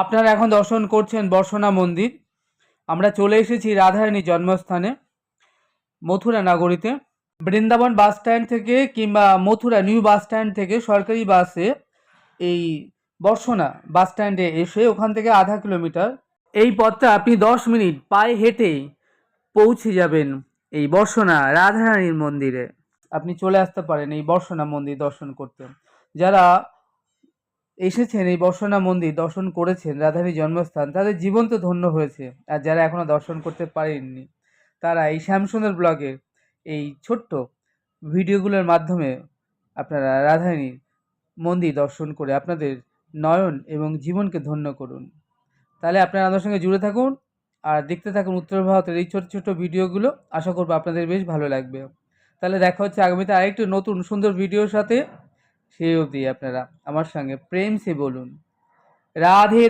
আপনারা এখন দর্শন করছেন বর্ষনা মন্দির। আমরা চলে এসেছি রাধারানীর জন্মস্থানে মথুরা নগরীতে। বৃন্দাবন বাস স্ট্যান্ড থেকে কিংবা মথুরা নিউ বাস স্ট্যান্ড থেকে সরকারি বাসে এই বর্ষনা বাস স্ট্যান্ডে এসে ওখান থেকে আধা কিলোমিটার এই পথটা আপনি 10 মিনিট পায়ে হেঁটে পৌঁছে যাবেন এই বর্ষনা রাধারানীর মন্দিরে। আপনি চলে আসতে পারেন এই বর্ষনা মন্দির দর্শন করতে। যারা এসেছেন এই বর্ষনা মন্দির দর্শন করেছেন রাধারানীর জন্মস্থান, তাদের জীবন তো ধন্য হয়েছে। আর যারা এখনো দর্শন করতে পারেননি, তারা এই শ্যামসুন্দর ব্লগের এই ছোট্ট ভিডিওগুলোর মাধ্যমে আপনারা রাধারানীর মন্দির দর্শন করে আপনাদের নয়ন এবং জীবনকে ধন্য করুন। তাহলে আপনারা আমাদের সঙ্গে জুড়ে থাকুন আর দেখতে থাকুন উত্তর ভারতের এই ছোট ছোট ভিডিওগুলো। আশা করবো আপনাদের বেশ ভালো লাগবে। তাহলে দেখা হচ্ছে আগামীতে আরেকটু নতুন সুন্দর ভিডিওর সাথে। সেই অবধি আপনারা আমার সঙ্গে প্রেম সে বলুন রাধে।